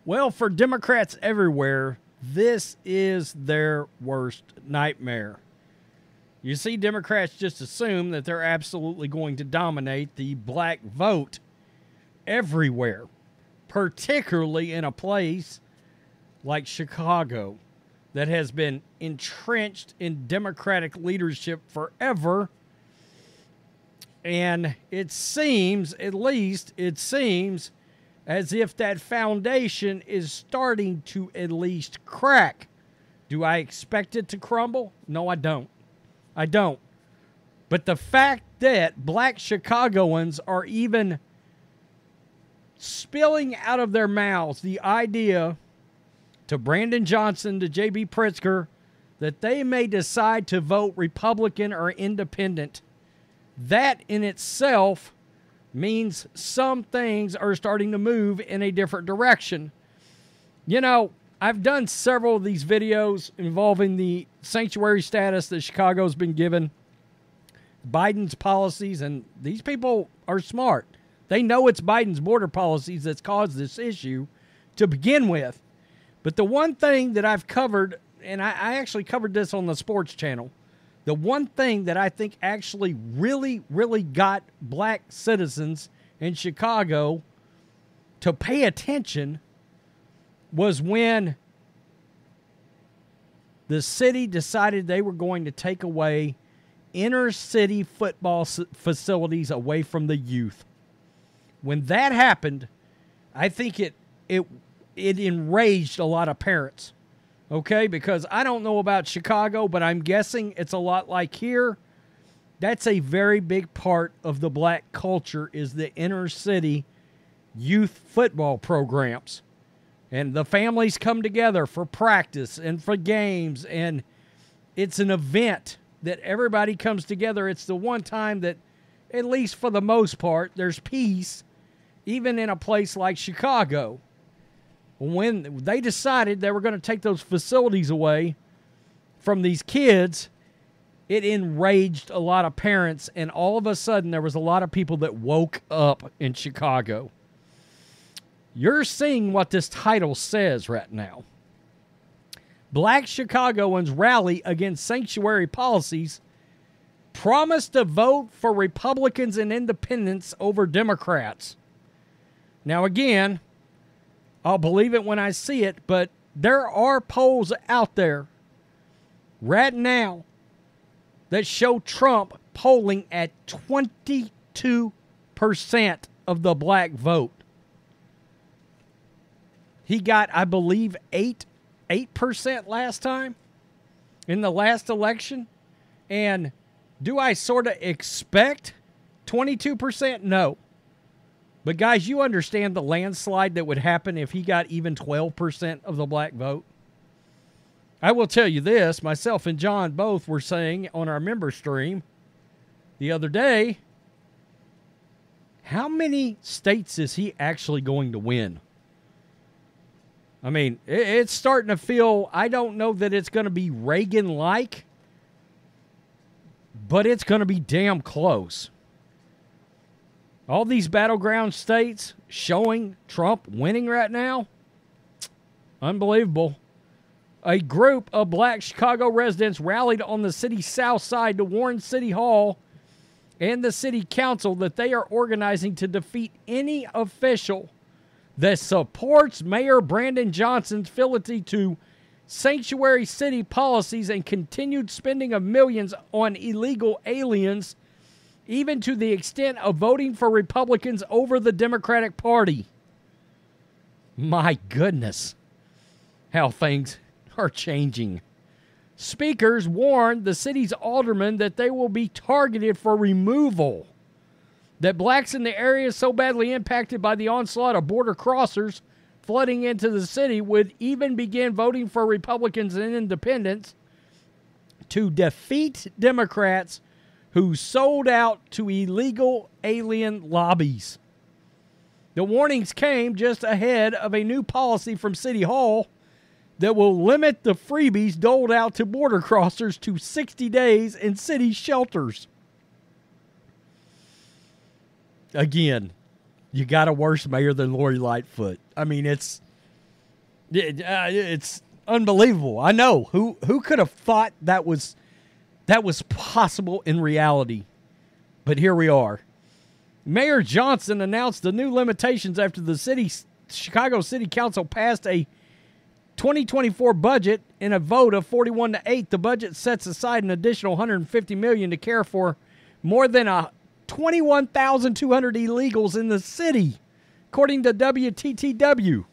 Well, for Democrats everywhere, this is their worst nightmare. You see, Democrats just assume that they're absolutely going to dominate the black vote everywhere, particularly in a place like Chicago that has been entrenched in Democratic leadership forever. And it seems, at least it seems, as if that foundation is starting to at least crack. Do I expect it to crumble? No, I don't. I don't. But the fact that black Chicagoans are even spilling out of their mouths the idea to Brandon Johnson, to J.B. Pritzker, that they may decide to vote Republican or independent, that in itself means some things are starting to move in a different direction. You know, I've done several of these videos involving the sanctuary status that Chicago's been given, Biden's policies, and these people are smart. They know it's Biden's border policies that's caused this issue to begin with. But the one thing that I've covered, and I actually covered this on the sports channel, the one thing that I think actually really, really got black citizens in Chicago to pay attention was when the city decided they were going to take away inner city football facilities away from the youth. When that happened, I think it enraged a lot of parents. Okay, because I don't know about Chicago, but I'm guessing it's a lot like here. That's a very big part of the black culture, is the inner city youth football programs. And the families come together for practice and for games, and it's an event that everybody comes together. It's the one time that, at least for the most part, there's peace, even in a place like Chicago. When they decided they were going to take those facilities away from these kids, it enraged a lot of parents, and all of a sudden there was a lot of people that woke up in Chicago. You're seeing what this title says right now. Black Chicagoans rally against sanctuary policies, promise to vote for Republicans and independents over Democrats. Now again, I'll believe it when I see it, but there are polls out there right now that show Trump polling at 22% of the black vote. He got, I believe, 8% last time in the last election. And do I sort of expect 22%? No. But guys, you understand the landslide that would happen if he got even 12% of the black vote? I will tell you this, myself and John both were saying on our member stream the other day, how many states is he actually going to win? I mean, it's starting to feel, I don't know that it's going to be Reagan-like, but it's going to be damn close. All these battleground states showing Trump winning right now, unbelievable. A group of black Chicago residents rallied on the city's south side to warn City Hall and the city council that they are organizing to defeat any official that supports Mayor Brandon Johnson's fealty to sanctuary city policies and continued spending of millions on illegal aliens, even to the extent of voting for Republicans over the Democratic Party. My goodness, how things are changing. Speakers warned the city's aldermen that they will be targeted for removal, that blacks in the area so badly impacted by the onslaught of border crossers flooding into the city would even begin voting for Republicans and independents to defeat Democrats who sold out to illegal alien lobbies. The warnings came just ahead of a new policy from City Hall that will limit the freebies doled out to border crossers to 60 days in city shelters. Again, you got a worse mayor than Lori Lightfoot. I mean, it's It's unbelievable. I know. Who could have thought that was possible in reality? But here we are. Mayor Johnson announced the new limitations after the Chicago City Council passed a 2024 budget in a vote of 41-8. The budget sets aside an additional $150 million to care for more than 21,200 illegals in the city, according to WTTW.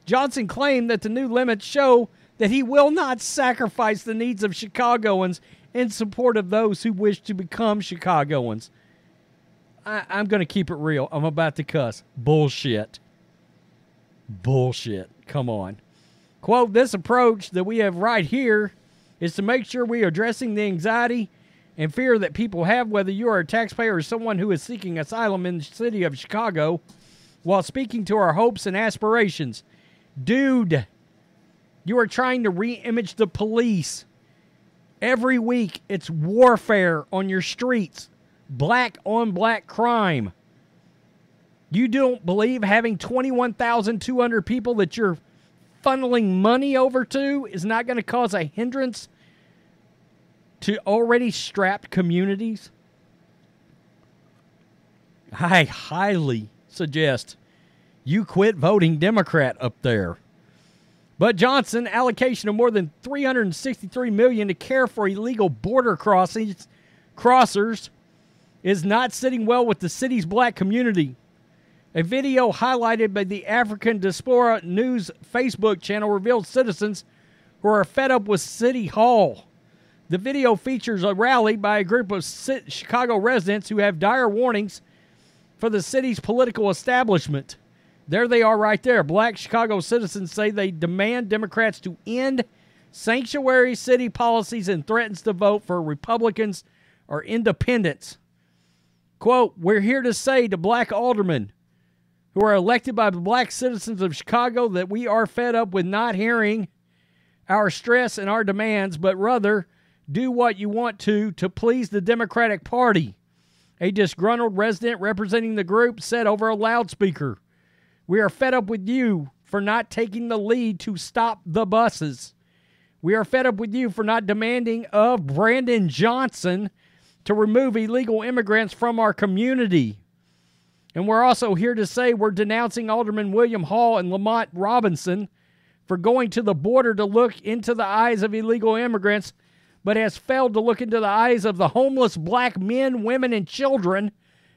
Johnson claimed that the new limits show that he will not sacrifice the needs of Chicagoans in support of those who wish to become Chicagoans. I'm going to keep it real. I'm about to cuss. Bullshit. Come on. Quote, this approach that we have right here is to make sure we are addressing the anxiety and fear that people have, whether you are a taxpayer or someone who is seeking asylum in the city of Chicago, while speaking to our hopes and aspirations. Dude, you are trying to re-image the police. Every week, it's warfare on your streets. Black on black crime. You don't believe having 21,200 people that you're funneling money over to is not going to cause a hindrance to already strapped communities? I highly suggest you quit voting Democrat up there. But Johnson, allocation of more than $363 million to care for illegal border crossers is not sitting well with the city's black community. A video highlighted by the African Diaspora News Facebook channel revealed citizens who are fed up with City Hall. The video features a rally by a group of Chicago residents who have dire warnings for the city's political establishment. There they are right there. Black Chicago citizens say they demand Democrats to end sanctuary city policies and threatens to vote for Republicans or independents. Quote, we're here to say to black aldermen who are elected by the black citizens of Chicago that we are fed up with not hearing our stress and our demands, but rather do what you want to please the Democratic Party. A disgruntled resident representing the group said over a loudspeaker, we are fed up with you for not taking the lead to stop the buses. We are fed up with you for not demanding of Brandon Johnson to remove illegal immigrants from our community. And we're also here to say we're denouncing Alderman William Hall and Lamont Robinson for going to the border to look into the eyes of illegal immigrants, but has failed to look into the eyes of the homeless black men, women, and children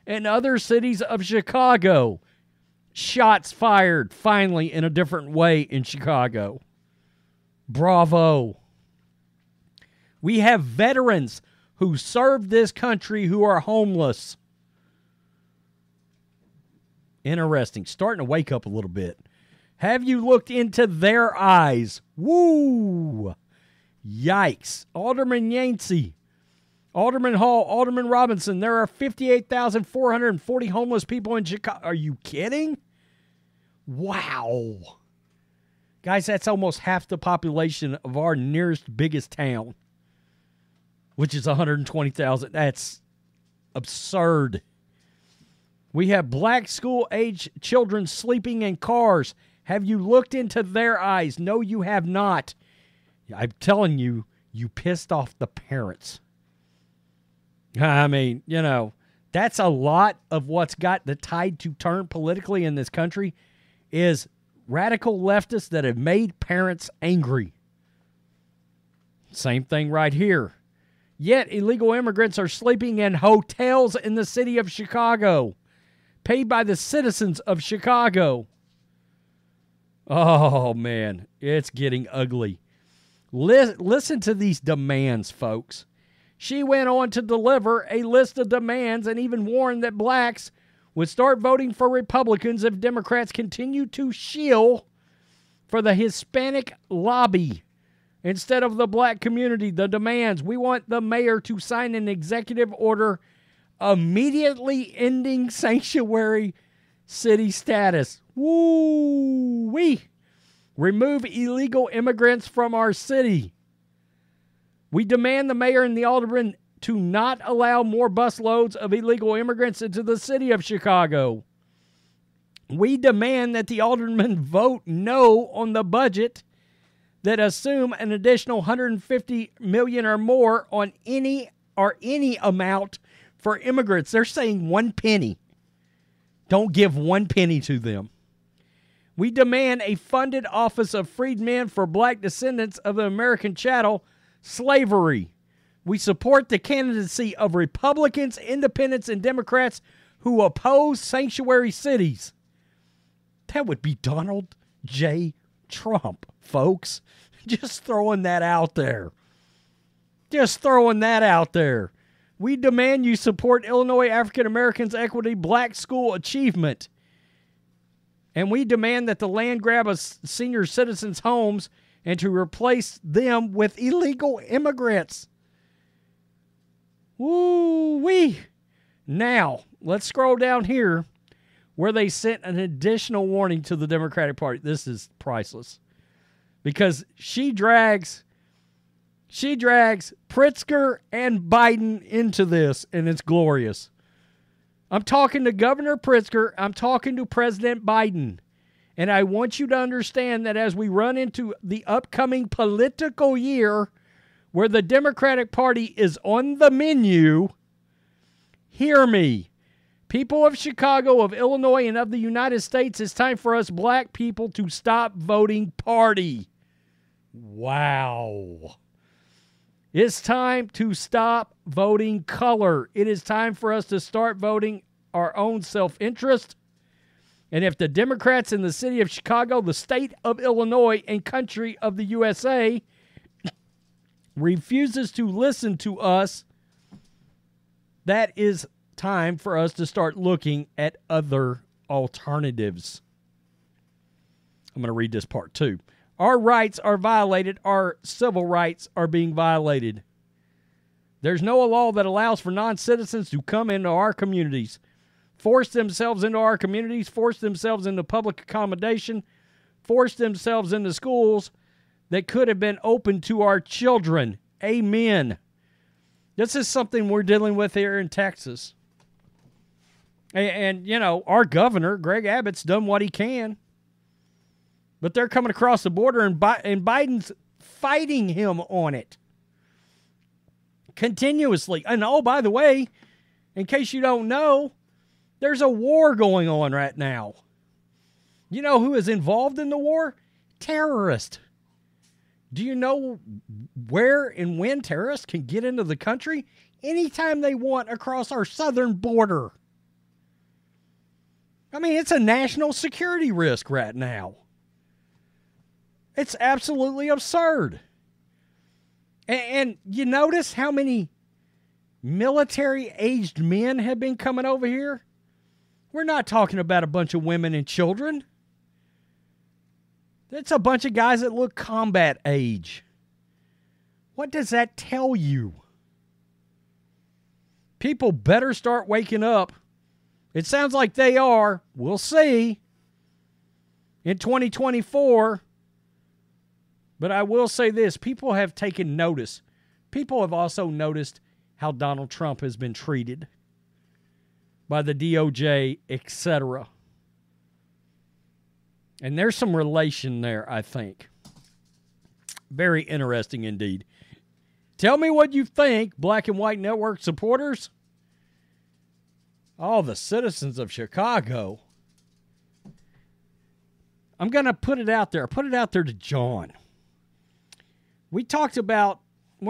in other cities of Chicago. Shots fired, finally, in a different way in Chicago. Bravo. We have veterans who served this country who are homeless. Interesting. Starting to wake up a little bit. Have you looked into their eyes? Woo! Yikes. Alderman Yancey, Alderman Hall, Alderman Robinson, there are 58,440 homeless people in Chicago. Are you kidding? Wow. Guys, that's almost half the population of our nearest biggest town, which is 120,000. That's absurd. We have black school-age children sleeping in cars. Have you looked into their eyes? No, you have not. I'm telling you, you pissed off the parents. I mean, you know, that's a lot of what's got the tide to turn politically in this country is radical leftists that have made parents angry. Same thing right here. Yet illegal immigrants are sleeping in hotels in the city of Chicago, paid by the citizens of Chicago. Oh, man, it's getting ugly. Listen to these demands, folks. She went on to deliver a list of demands and even warned that blacks would start voting for Republicans if Democrats continue to shill for the Hispanic lobby instead of the black community. The demands: we want the mayor to sign an executive order immediately ending sanctuary city status. Woo-wee. Remove illegal immigrants from our city. We demand the mayor and the aldermen to not allow more busloads of illegal immigrants into the city of Chicago. We demand that the aldermen vote no on the budget that assume an additional $150 million or more on any amount for immigrants. They're saying 1 penny. Don't give 1 penny to them. We demand a funded office of freedmen for black descendants of the American chattel slavery. We support the candidacy of Republicans, Independents, and Democrats who oppose sanctuary cities. That would be Donald J. Trump, folks. Just throwing that out there. Just throwing that out there. We demand you support Illinois African Americans' equity black school achievement. And we demand that the land grab of senior citizens' homes and to replace them with illegal immigrants. Woo-wee. Now, let's scroll down here where they sent an additional warning to the Democratic Party. This is priceless. Because she drags Pritzker and Biden into this, and it's glorious. I'm talking to Governor Pritzker. I'm talking to President Biden. And I want you to understand that as we run into the upcoming political year where the Democratic Party is on the menu, hear me. People of Chicago, of Illinois, and of the United States, it's time for us black people to stop voting party. Wow. It's time to stop voting color. It is time for us to start voting our own self-interest. And if the Democrats in the city of Chicago, the state of Illinois, and country of the USA refuses to listen to us, that is time for us to start looking at other alternatives. I'm going to read this part too. Our rights are violated. Our civil rights are being violated. There's no law that allows for non-citizens to come into our communities, force themselves into our communities, force themselves into public accommodation, force themselves into schools that could have been open to our children. Amen. This is something we're dealing with here in Texas. And you know, our governor, Greg Abbott's done what he can. But they're coming across the border, and Biden's fighting him on it continuously. And oh, by the way, in case you don't know, there's a war going on right now. You know who is involved in the war? Terrorists. Do you know where and when terrorists can get into the country? Anytime they want across our southern border. I mean, it's a national security risk right now. It's absolutely absurd. And you notice how many military-aged men have been coming over here? We're not talking about a bunch of women and children. It's a bunch of guys that look combat age. What does that tell you? People better start waking up. It sounds like they are. We'll see. In 2024... But I will say this, people have taken notice. People have also noticed how Donald Trump has been treated by the DOJ, etc. And there's some relation there, I think. Very interesting indeed. Tell me what you think, Black and White Network supporters. All the citizens of Chicago. I'm going to put it out there. Put it out there to John. We're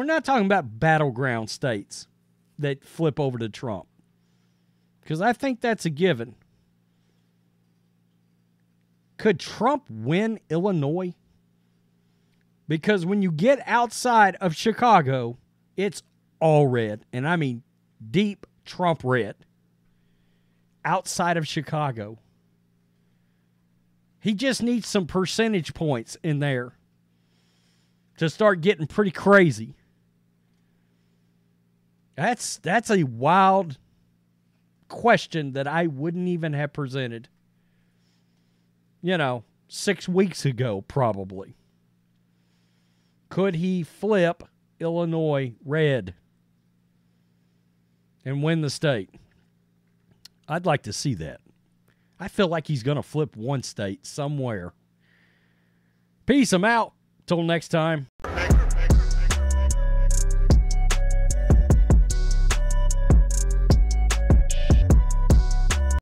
not talking about battleground states that flip over to Trump. Because I think that's a given. Could Trump win Illinois? Because when you get outside of Chicago, it's all red. And I mean deep Trump red. Outside of Chicago. He just needs some percentage points in there to start getting pretty crazy. That's a wild question that I wouldn't even have presented, 6 weeks ago, probably. Could he flip Illinois red and win the state? I'd like to see that. I feel like he's going to flip one state somewhere. Peace. I'm out. Till next time.